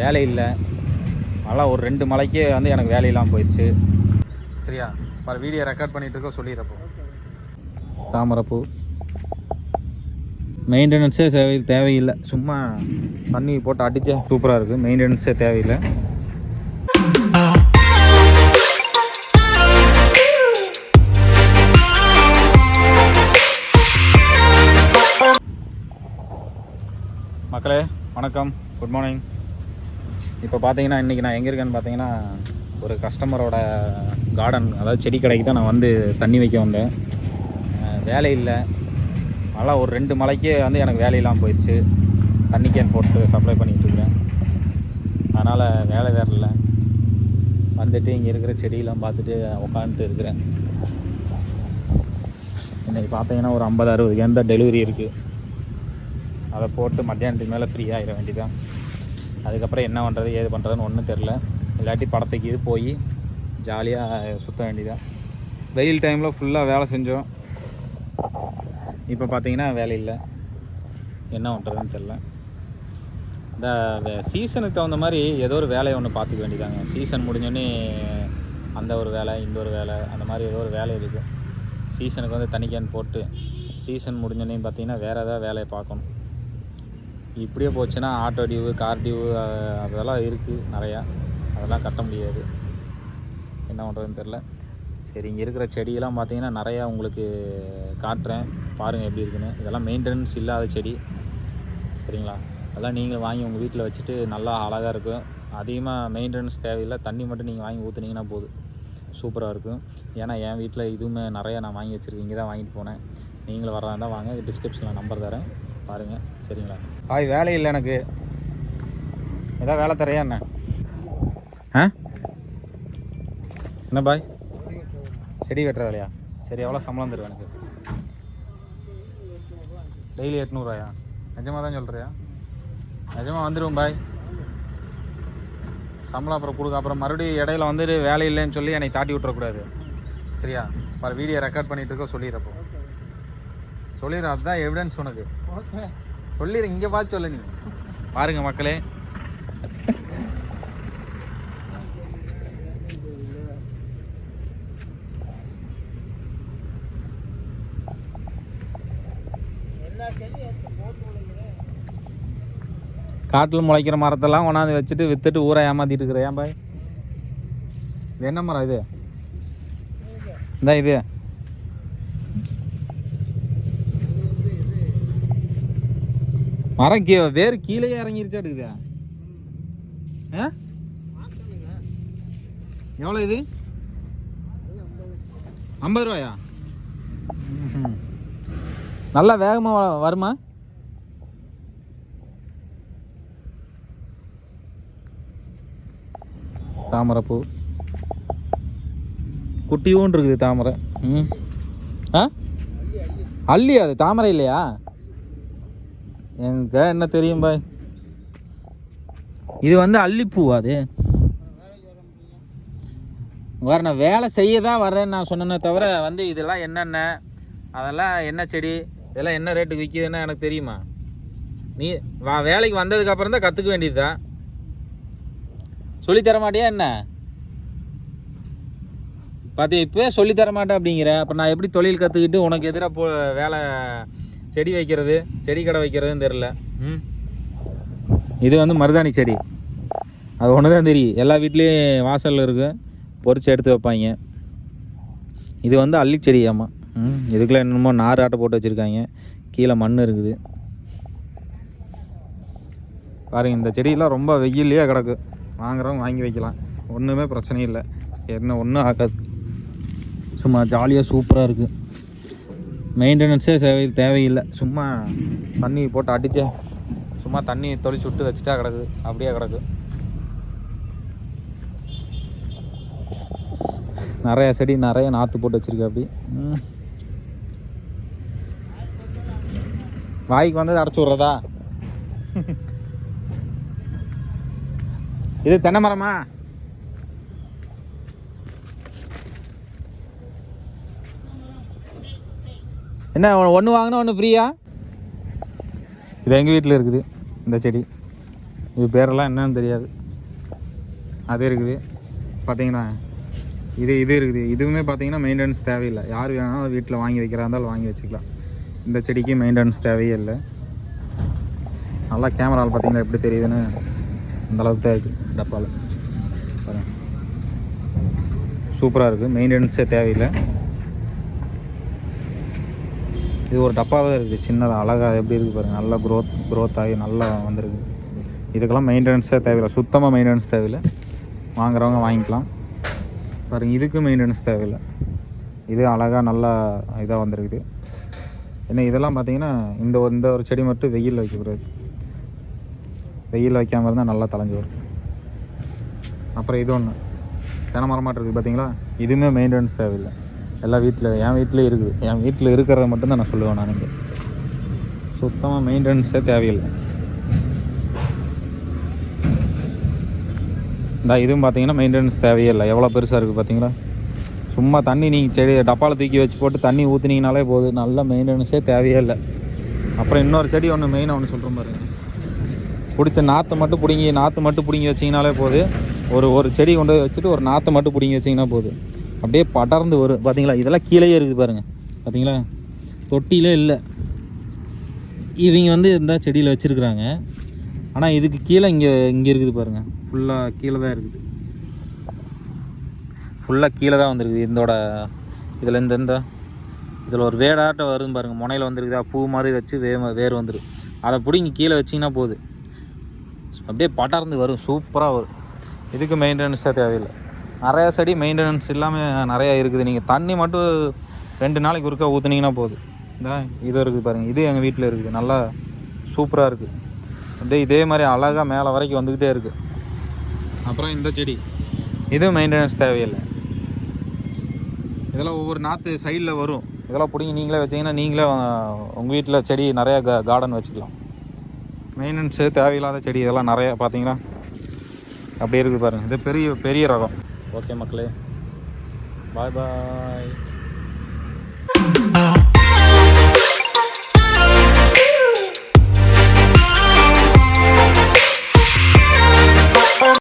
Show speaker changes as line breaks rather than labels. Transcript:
வேலை இல்லை. மழை ஒரு 2 மழைக்கே வந்து எனக்கு வேலையெல்லாம் போயிடுச்சு. சரியா? இப்போ வீடியோ ரெக்கார்ட் பண்ணிகிட்டு இருக்க சொல்லிடுறப்போ. தாமரைப்பூ மெயின்டெனன்ஸே தேவையில்லை. சும்மா தண்ணி போட்டு அடித்தா சூப்பராக இருக்குது. மெயின்டெனன்ஸே தேவையில்லை. மக்களே வணக்கம், குட் மார்னிங். இப்போ பார்த்தீங்கன்னா இன்றைக்கி நான் எங்கே இருக்கேன்னு பார்த்தீங்கன்னா ஒரு கஸ்டமரோட கார்டன், அதாவது செடி கடைக்கு தான் நான் வந்து தண்ணி வைக்க வந்தேன். வேலை இல்லை. மழை ஒரு 2 மழைக்கே வந்து எனக்கு வேலையெல்லாம் போயிடுச்சு. தண்ணி கேன் போட்டு சப்ளை பண்ணிகிட்ருக்கிறேன். அதனால் வேலை வேறு இல்லை. வந்துட்டு இங்கே இருக்கிற செடியெல்லாம் பார்த்துட்டு உட்காந்துட்டு இருக்கிறேன். இன்றைக்கி பார்த்தீங்கன்னா ஒரு 50-60 கேன் தான் டெலிவரி இருக்குது. அதை போட்டு மத்தியானத்துக்கு மேலே ஃப்ரீயாக ஆகிட வேண்டியதான். அதுக்கப்புறம் என்ன பண்ணுறது ஏது பண்ணுறதுன்னு ஒன்றும் தெரில. இல்லாட்டி படத்துக்கு இது போய் ஜாலியாக சுற்ற வேண்டியதான். வெயில் டைமில் ஃபுல்லாக வேலை செஞ்சோம். இப்போ பார்த்தீங்கன்னா வேலை இல்லை. என்ன பண்ணுறதுன்னு தெரில. இந்த சீசனுக்கு தகுந்த மாதிரி ஏதோ ஒரு வேலையை ஒன்று பார்த்துக்க வேண்டியதாங்க. சீசன் முடிஞ்சோடனே அந்த ஒரு வேலை, இந்த ஒரு வேலை, அந்த மாதிரி ஏதோ ஒரு வேலை இருக்குது. சீசனுக்கு வந்து தனி கேன் போட்டு சீசன் முடிஞ்சோடனே பார்த்தீங்கன்னா வேறு ஏதாவது வேலையை பார்க்கணும். இப்படியே போச்சுன்னா ஆட்டோ டியூவு, கார் டியூவு அதெல்லாம் இருக்குது நிறையா. அதெல்லாம் கட்ட முடியாது. என்ன பண்ணுறதுன்னு தெரில. சரி, இங்கே இருக்கிற செடியெல்லாம் பார்த்தீங்கன்னா நிறையா உங்களுக்கு காட்டுறேன், பாருங்கள் எப்படி இருக்குன்னு. இதெல்லாம் மெயின்டெனன்ஸ் இல்லாத செடி, சரிங்களா? அதெல்லாம் நீங்கள் வாங்கி உங்கள் வீட்டில் வச்சுட்டு நல்லா அழகாக இருக்கும். அதிகமாக மெயின்டெனன்ஸ் தேவையில்லை. தண்ணி மட்டும் நீங்கள் வாங்கி ஊற்றுனீங்கன்னா போதும், சூப்பராக இருக்கும். ஏன்னா என் வீட்டில் இதுவுமே நிறையா நான் வாங்கி வச்சுருக்கேன். இங்கே தான் வாங்கிட்டு போனேன். நீங்களும் வர்றதா இருந்தால் வாங்க, டிஸ்கிரிப்ஷனில் நம்பர் தரேன், பாருங்கள், சரிங்களா? பாய் வேலை இல்லை எனக்கு. ஏதாவது வேலை தரையா என்ன? என்ன பாய், செடி வெட்டுற வேலையா? சரி, எவ்வளோ சம்பளம் தருவேன் எனக்கு? டெய்லி 800 ரூபாயா? நிஜமாக தான் சொல்கிறியா? நிஜமாக வந்துடுவோம் பாய். சம்பளம் அப்புறம் கொடுக்க. அப்புறம் மறுபடியும் இடையில வந்துட்டு வேலை இல்லைன்னு சொல்லி என்னை தாட்டி விட்டுறக்கூடாது, சரியா? அப்புறம் வீடியோ ரெக்கார்ட் பண்ணிகிட்டு இருக்க சொல்லிடுறப்போ. சொல்லிடுறேன், அதுதான் எவிடன்ஸ் உனக்கு. சொல்லிடு, இங்கே பார்த்து சொல்ல. நீ பாருங்க மக்களே, காட்டில் முளைக்கிற மரத்தெல்லாம் கொண்டாந்து வச்சுட்டு விற்றுட்டு ஊரை ஏமாற்றிட்டு இருக்கிறேன். ஏன் பாய், இது என்ன மரம் இது? இந்த இது மரம் வேறு கீழே இறங்கிருச்சா எடுக்குதா? எவ்வளோ இது? 50 ரூபாயா? நல்லா வேகமாக வருமா? தாமரைப்பூ குட்டியும் இருக்குது தாமரை. அல்லி, அது தாமரை இல்லையா? எனக்கு என்ன தெரியும் பாய். இது வந்து அல்லிப்பூவா? அது வேற, நான் வேலை செய்ய தான் வரேன்னு நான் சொன்னேனே தவிர வந்து இதெல்லாம் என்னென்ன, அதெல்லாம் என்ன செடி, இதெல்லாம் என்ன ரேட்டுக்கு விற்கிதுன்னா எனக்கு தெரியுமா? நீ வேலைக்கு வந்ததுக்கப்புறம் தான் கற்றுக்க வேண்டியது தான். சொல்லித்தர மாட்டியா என்ன? பார்த்து இப்போவே சொல்லித்தர மாட்டேன் அப்படிங்கிற. அப்போ நான் எப்படி தொழில் கற்றுக்கிட்டு உனக்கு எதிராக வேலை செடி வைக்கிறது, செடி கடை வைக்கிறதுன்னு தெரில. இது வந்து மருதாணி செடி. அது ஒன்று தான் தெரியும். எல்லா வீட்லேயும் வாசலில் இருக்கும், பொறிச்சு எடுத்து வைப்பாங்க. இது வந்து அள்ளி செடி. ஆமாம், இதுக்குள்ளே என்னமோ நார் ஆட்டை போட்டு வச்சுருக்காங்க. கீழே மண் இருக்குது பாருங்கள். இந்த செடியெல்லாம் ரொம்ப வெயிலே கிடக்கு. வாங்குறவங்க வாங்கி வைக்கலாம், ஒன்றுமே பிரச்சனை இல்லை. என்ன ஒன்றும் ஆகாது. சும்மா ஜாலியாக சூப்பராக இருக்குது. மெயின்டெனன்ஸே தேவையில்லை. சும்மா தண்ணி போட்டு அடித்தா, சும்மா தண்ணி தொளிச்சு விட்டு வச்சுட்டா கிடக்குது, அப்படியே கிடக்கு. நிறைய செடி, நிறைய நாற்று போட்டு வச்சுருக்கு. அப்படி வாய்க்கு வந்தது அடைச்சி விட்றதா? இது தென்னை மரமா? என்ன ஒன்று வாங்கினா ஒன்று ஃப்ரீயா? இது எங்கள் வீட்டில் இருக்குது இந்த செடி. இது பேரெல்லாம் என்னன்னு தெரியாது. அது இருக்குது பார்த்தீங்கன்னா. இது இருக்குது. இதுவுமே பார்த்தீங்கன்னா மெயின்டெனன்ஸ் தேவையில்லை. யார் வேணாலும் வீட்டில் வாங்கி வைக்கிறா இருந்தாலும் வாங்கி வச்சுக்கலாம். இந்த செடிக்கு மெயின்டெனன்ஸ் தேவையே இல்லை. நல்லா கேமராவில் பார்த்தீங்கன்னா எப்படி தெரியுதுன்னு அந்தளவுக்கு தான் இருக்குது. டப்பாவில் பாருங்கள், சூப்பராக இருக்குது. மெயின்டெனன்ஸே தேவையில்லை. இது ஒரு டப்பாவில் இருக்குது, சின்னதாக அழகாக எப்படி இருக்குது பாருங்கள். நல்லா க்ரோத் ஆகி நல்லா வந்திருக்கு. இதுக்கெல்லாம் மெயின்டெனன்ஸே தேவையில்லை, சுத்தமாக மெயின்டெனன்ஸ் தேவையில்லை. வாங்குறவங்க வாங்கிக்கலாம் பாருங்கள். இதுக்கு மெயின்டெனன்ஸ் தேவையில்லை. இது அழகாக நல்லா இதாக வந்திருக்குது. ஏன்னா இதெல்லாம் பார்த்தீங்கன்னா இந்த ஒரு செடி மட்டும் வெயிலில் வைக்கக்கூடாது. வெயில் வைக்காமல் இருந்தால் நல்லா தளைஞ்சு வரும். அப்புறம் இது ஒன்று தென்னை மரமாட்டு இருக்குது பார்த்தீங்களா. இதுவுமே மெயின்டெனன்ஸ் தேவையில்லை. எல்லா என் வீட்டிலே இருக்குது. என் வீட்டில் இருக்கிறத மட்டும்தான் நான் சொல்லுவேன். நான் இங்கே சுத்தமாக மெயின்டெனன்ஸே தேவையில்லை. இந்த இதுவும் பார்த்தீங்கன்னா மெயின்டெனன்ஸ் தேவையே இல்லை. எவ்வளோ பெருசாக இருக்குது பார்த்தீங்களா. சும்மா தண்ணி நீங்கள் செடி டப்பாவில் தூக்கி வச்சு போட்டு தண்ணி ஊற்றுனீங்கனாலே போதும். நல்ல மெயின்டெனன்ஸே தேவையே இல்லை. அப்புறம் இன்னொரு செடி ஒன்று மெயினாக ஒன்று சொல்கிறேன் பாருங்க. பிடிச்ச நாற்று மட்டும் பிடுங்கி வச்சிங்கனாலே போதும். ஒரு செடி கொண்டு வச்சுட்டு ஒரு நாற்றை மட்டும் பிடுங்கி வச்சிங்கன்னா போதும். அப்படியே படர்ந்து வரும் பார்த்தீங்களா. இதெல்லாம் கீழேயே இருக்குது பாருங்கள். பார்த்தீங்களா, தொட்டியிலே இல்லை. இவங்க இந்த செடியில் வச்சுருக்குறாங்க. ஆனால் இதுக்கு கீழே இங்கே இருக்குது பாருங்கள். ஃபுல்லாக கீழே தான் இருக்குது. ஃபுல்லாக கீழே தான் வந்துருக்குது. இதில் இதில் ஒரு வேடாட்டம் வரும் பாருங்கள். முனையில் வந்துருக்குதா, பூ மாதிரி வச்சு வேர் வந்துடும். அதை பிடிங்கி கீழே வச்சிங்கன்னா போதும், அப்படியே படர்ந்து வரும், சூப்பராக வரும். இதுக்கு மெயின்டெனன்ஸாக தேவையில்லை. நிறையா செடி மெயின்டெனன்ஸ் இல்லாமல் நிறையா இருக்குது. நீங்கள் தண்ணி மட்டும் 2 நாளைக்கு ஒருக்கா ஊற்றுனீங்கன்னா போதும். இது இருக்குது பாருங்கள். இது எங்கள் வீட்டில் இருக்குது. நல்லா சூப்பராக இருக்குது. அப்படியே இதே மாதிரி அழகாக மேலே வரைக்கும் வந்துக்கிட்டே இருக்குது. அப்புறம் இந்த செடி இதுவும் மெயின்டெனன்ஸ் தேவையில்லை. இதெல்லாம் ஒவ்வொரு நாற்று சைடில் வரும். இதெல்லாம் பிடிங்கி நீங்களே வச்சிங்கன்னா நீங்களே உங்கள் வீட்டில் செடி நிறையா கார்டன் வச்சுக்கலாம். மெயின்டெனன்ஸு தேவையில்லாத செடி இதெல்லாம் நிறையா பார்த்தீங்கன்னா அப்படி இருக்குது பாருங்கள். இது பெரிய ரகம். ஓகே மக்களே, பாய்.